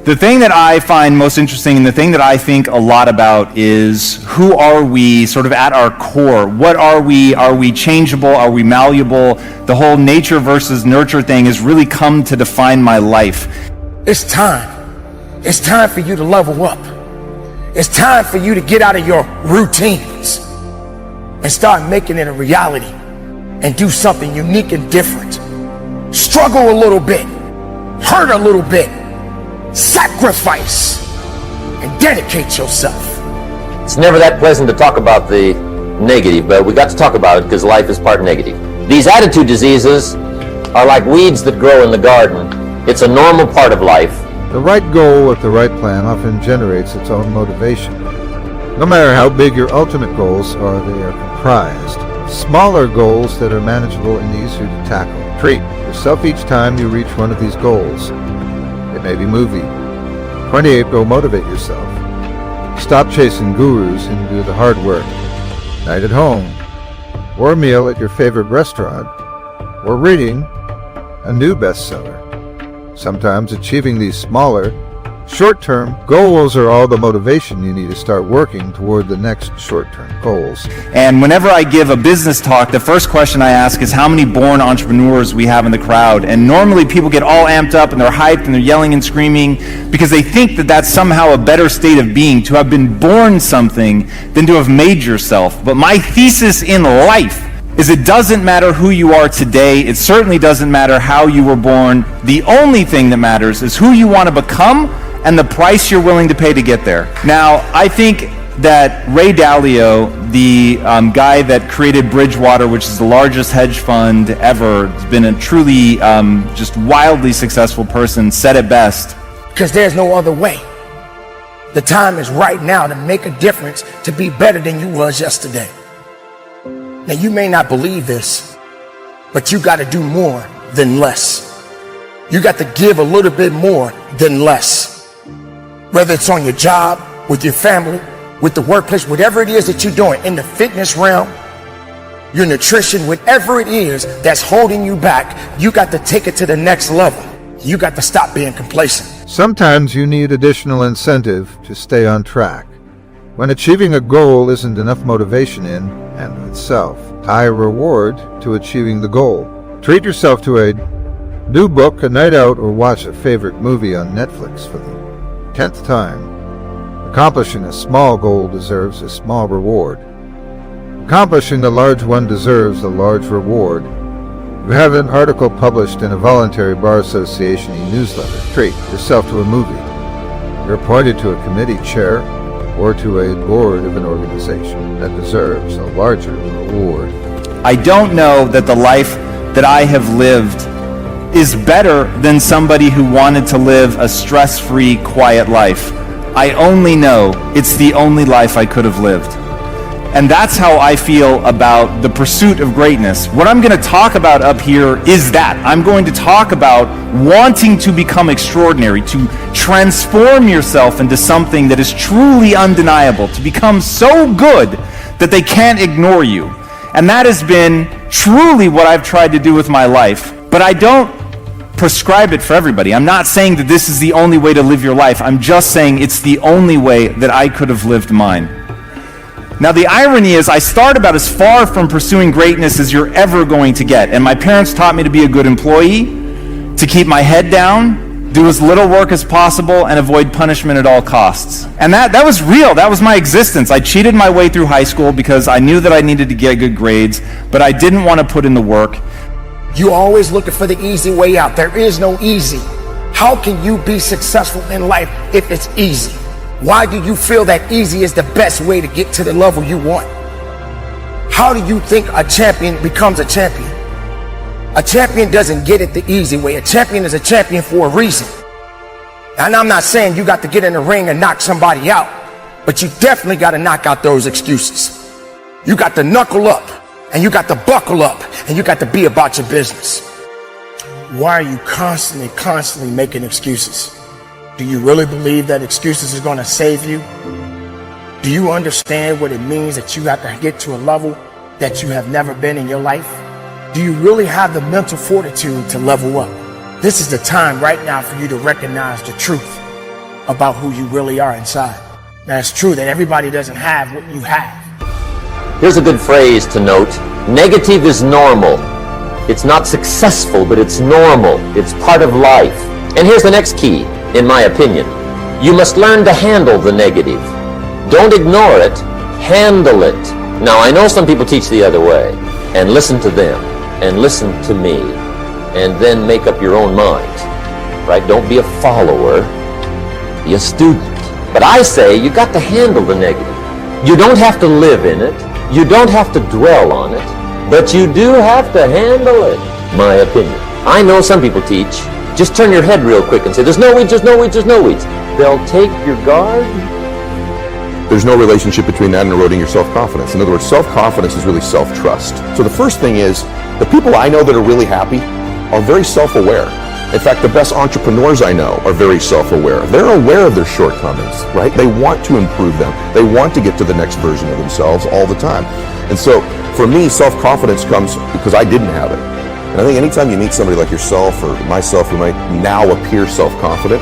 The thing that I find most interesting and the thing that I think a lot about is who are we sort of at our core? What are we? Are we changeable? Are we malleable? The whole nature versus nurture thing has really come to define my life. It's time. It's time for you to level up. It's time for you to get out of your routines and start making it a reality and do something unique and different. Struggle a little bit, hurt a little bit, sacrifice, and dedicate yourself. It's never that pleasant to talk about the negative, but we got to talk about it because life is part negative. These attitude diseases are like weeds that grow in the garden. It's a normal part of life. The right goal with the right plan often generates its own motivation. No matter how big your ultimate goals are, they are comprised of smaller goals that are manageable and easier to tackle. Treat yourself each time you reach one of these goals. It may be movie. 28, go motivate yourself. Stop chasing gurus and do the hard work. Night at home, or a meal at your favorite restaurant, or reading a new bestseller. Sometimes achieving these smaller, short-term goals are all the motivation you need to start working toward the next short-term goals. And whenever I give a business talk, the first question I ask is how many born entrepreneurs we have in the crowd. And normally people get all amped up and they're hyped and they're yelling and screaming because they think that that's somehow a better state of being, to have been born something than to have made yourself. But my thesis in life is it doesn't matter who you are today. It certainly doesn't matter how you were born. The only thing that matters is who you want to become and the price you're willing to pay to get there. Now, I think that Ray Dalio, the guy that created Bridgewater, which is the largest hedge fund ever, has been a truly just wildly successful person, said it best. Because there's no other way. The time is right now to make a difference, to be better than you was yesterday. Now, you may not believe this, but you got to do more than less. You got to give a little bit more than less. Whether it's on your job, with your family, with the workplace, whatever it is that you're doing, in the fitness realm, your nutrition, whatever it is that's holding you back, you got to take it to the next level. You got to stop being complacent. Sometimes you need additional incentive to stay on track. When achieving a goal isn't enough motivation in and of itself, tie a reward to achieving the goal. Treat yourself to a new book, a night out, or watch a favorite movie on Netflix for the 10th time. Accomplishing a small goal deserves a small reward. Accomplishing a large one deserves a large reward. You have an article published in a voluntary Bar Association e-newsletter. Treat yourself to a movie. You're appointed to a committee chair or to a board of an organization that deserves a larger reward. I don't know that the life that I have lived is better than somebody who wanted to live a stress-free, quiet life. I only know it's the only life I could have lived. And that's how I feel about the pursuit of greatness. What I'm going to talk about up here is that. I'm going to talk about wanting to become extraordinary, to transform yourself into something that is truly undeniable, to become so good that they can't ignore you. And that has been truly what I've tried to do with my life. But I don't prescribe it for everybody. I'm not saying that this is the only way to live your life. I'm just saying it's the only way that I could have lived mine. Now, the irony is I start about as far from pursuing greatness as you're ever going to get. And my parents taught me to be a good employee, to keep my head down, do as little work as possible, and avoid punishment at all costs. And that was real. That was my existence. I cheated my way through high school because I knew that I needed to get good grades, but I didn't want to put in the work. You're always looking for the easy way out. There is no easy. How can you be successful in life if it's easy? Why do you feel that easy is the best way to get to the level you want? How do you think a champion becomes a champion? A champion doesn't get it the easy way. A champion is a champion for a reason. And I'm not saying you got to get in the ring and knock somebody out, but you definitely got to knock out those excuses. You got to knuckle up, and you got to buckle up, and you got to be about your business. Why are you constantly making excuses? Do you really believe that excuses is going to save you? Do you understand what it means that you have to get to a level that you have never been in your life? Do you really have the mental fortitude to level up? This is the time right now for you to recognize the truth. about who you really are inside. Now, it's true that everybody doesn't have what you have. Here's a good phrase to note. Negative is normal. It's not successful, but it's normal. It's part of life. And here's the next key, in my opinion. You must learn to handle the negative. Don't ignore it. Handle it. Now, I know some people teach the other way. And listen to them. And listen to me. And then make up your own mind. Right? Don't be a follower. Be a student. But I say you got to handle the negative. You don't have to live in it. You don't have to dwell on it. But you do have to handle it, my opinion. I know some people teach, just turn your head real quick and say, there's no weeds, there's no weeds, there's no weeds. They'll take your guard. There's no relationship between that and eroding your self-confidence. In other words, self-confidence is really self-trust. So the first thing is, the people I know that are really happy are very self-aware. In fact, the best entrepreneurs I know are very self-aware. They're aware of their shortcomings, right? They want to improve them. They want to get to the next version of themselves all the time. And so, for me, self-confidence comes because I didn't have it. And I think anytime you meet somebody like yourself or myself who might now appear self-confident,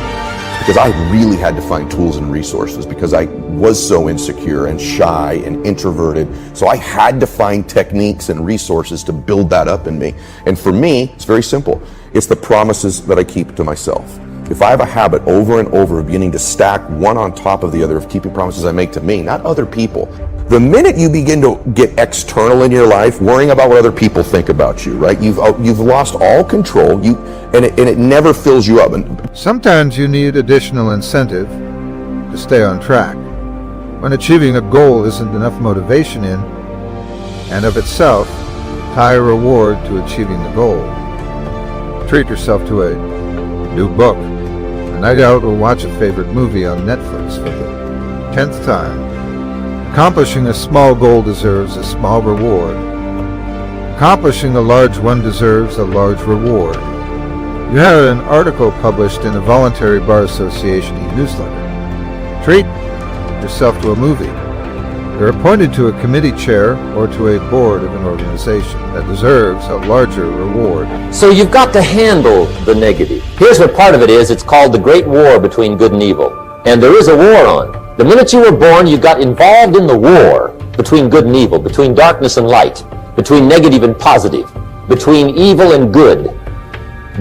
because I really had to find tools and resources because I was so insecure and shy and introverted. So I had to find techniques and resources to build that up in me. And for me, it's very simple. It's the promises that I keep to myself. If I have a habit over and over of beginning to stack one on top of the other of keeping promises I make to me, not other people, the minute you begin to get external in your life, worrying about what other people think about you, right? You've lost all control. And it never fills you up. Sometimes you need additional incentive to stay on track. When achieving a goal isn't enough motivation in and of itself, tie a reward to achieving the goal. Treat yourself to a new book, a night out, or watch a favorite movie on Netflix for the 10th time. Accomplishing a small goal deserves a small reward. Accomplishing a large one deserves a large reward. You had an article published in a voluntary bar association e-newsletter. Treat yourself to a movie. You're appointed to a committee chair or to a board of an organization that deserves a larger reward. So you've got to handle the negative. Here's what part of it is. It's called the Great War between good and evil. And there is a war on. The minute you were born, you got involved in the war between good and evil, between darkness and light, between negative and positive, between evil and good,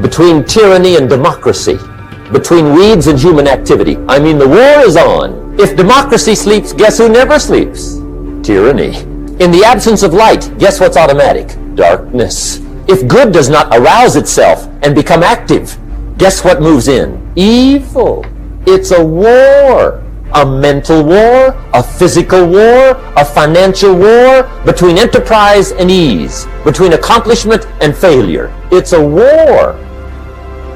between tyranny and democracy, between weeds and human activity. I mean, the war is on. If democracy sleeps, guess who never sleeps? Tyranny. In the absence of light, guess what's automatic? Darkness. If good does not arouse itself and become active, guess what moves in? Evil. It's a war. A mental war, a physical war, a financial war, between enterprise and ease, between accomplishment and failure. It's a war.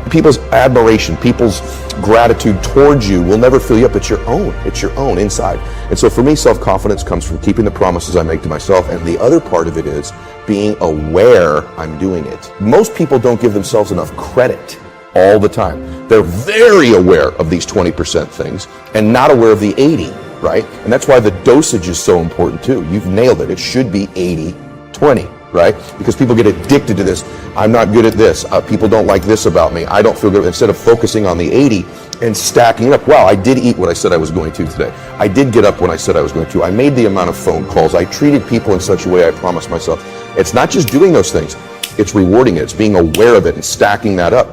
People's admiration, people's gratitude towards you will never fill you up. It's your own. It's your own inside. And so for me, self-confidence comes from keeping the promises I make to myself. And the other part of it is being aware I'm doing it. Most people don't give themselves enough credit all the time. They're very aware of these 20% things and not aware of the 80, right? And that's why the dosage is so important too. You've nailed it. It should be 80-20. Right? Because people get addicted to this. I'm not good at this. People don't like this about me. I don't feel good. Instead of focusing on the 80 and stacking it up. Wow, I did eat what I said I was going to today. I did get up when I said I was going to. I made the amount of phone calls. I treated people in such a way I promised myself. It's not just doing those things. It's rewarding it. It's being aware of it and stacking that up.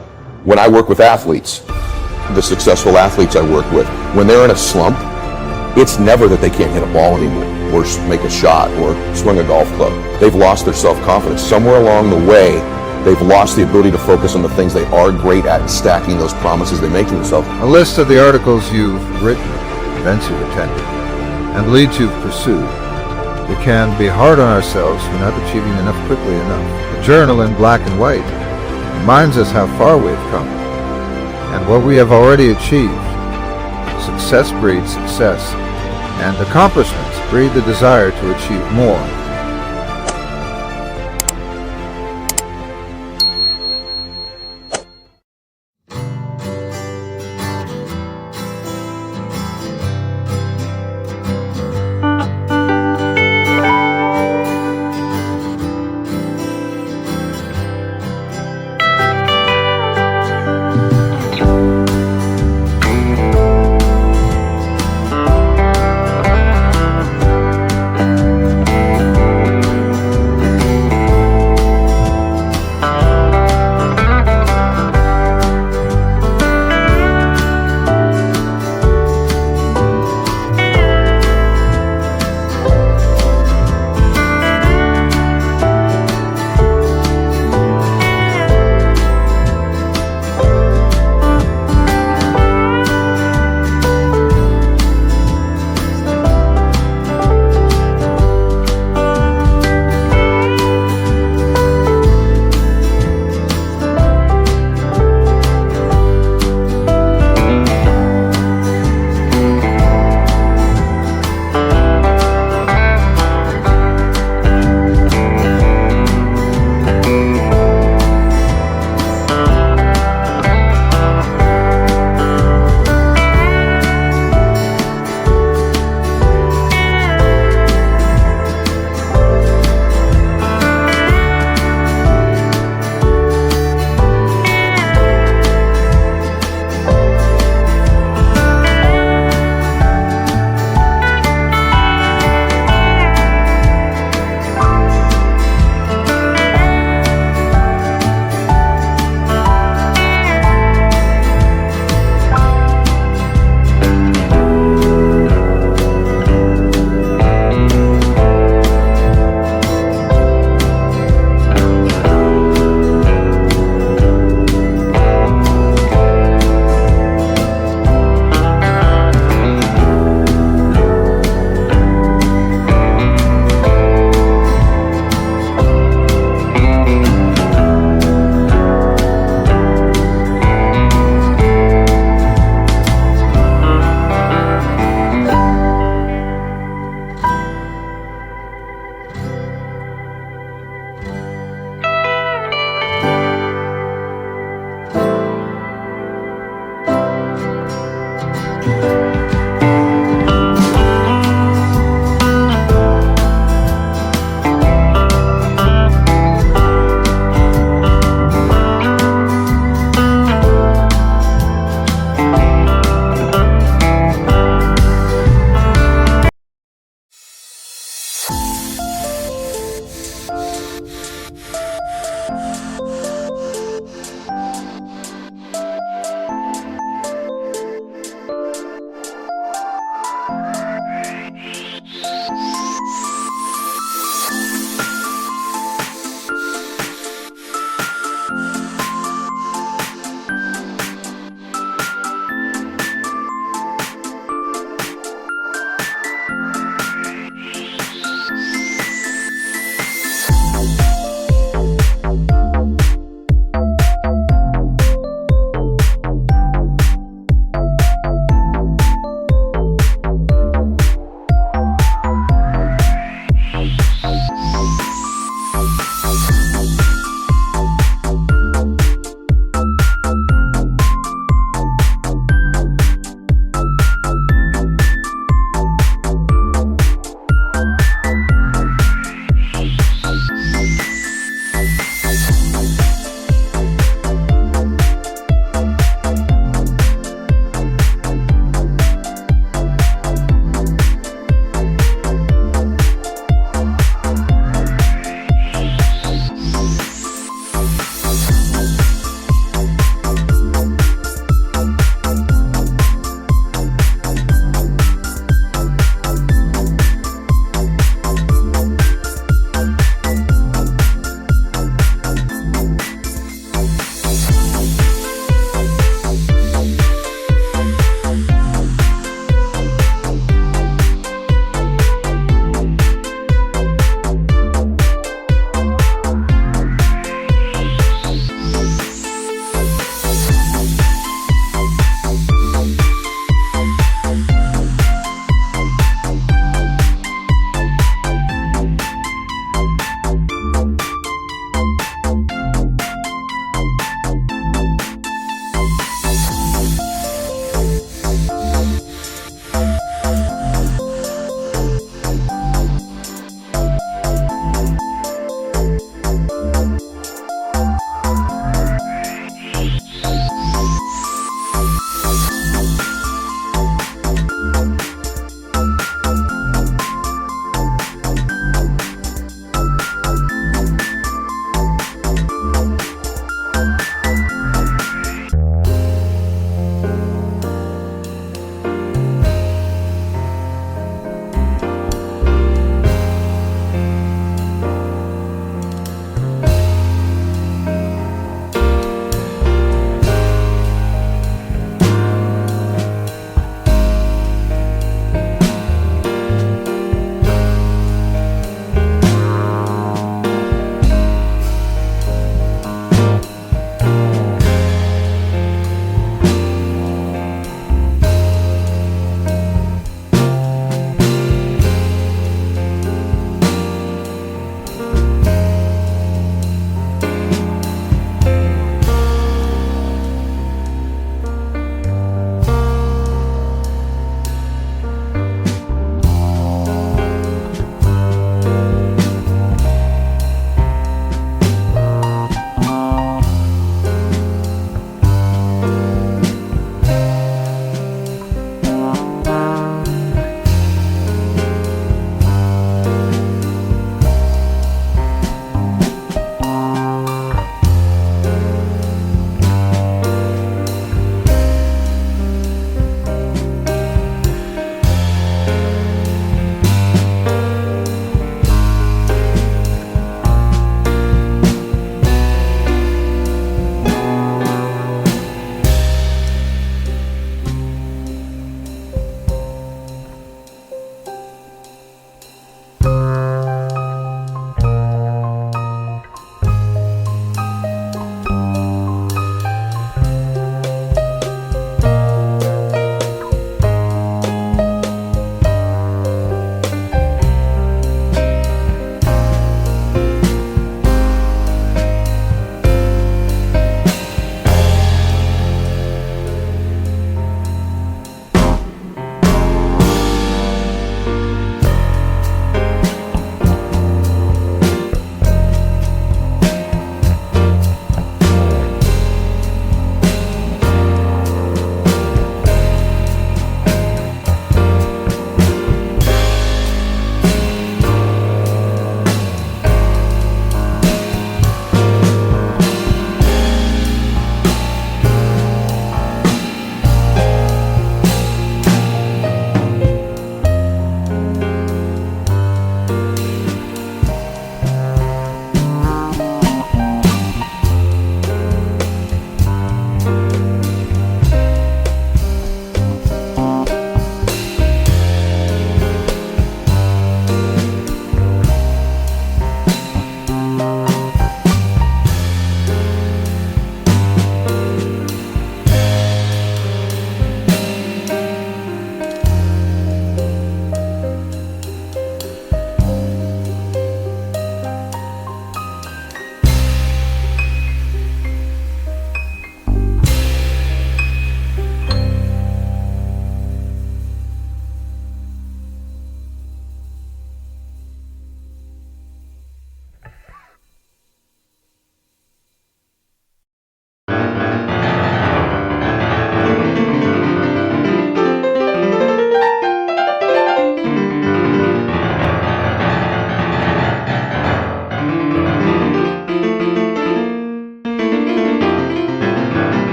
When I work with athletes, the successful athletes I work with, when they're in a slump, it's never that they can't hit a ball anymore, or make a shot, or swing a golf club. They've lost their self-confidence. Somewhere along the way, they've lost the ability to focus on the things they are great at and stacking those promises they make to themselves. A list of the articles you've written, events you've attended, and leads you've pursued. We can be hard on ourselves for not achieving enough quickly enough. A journal in black and white reminds us how far we've come and what we have already achieved. Success breeds success, and accomplishments breed the desire to achieve more.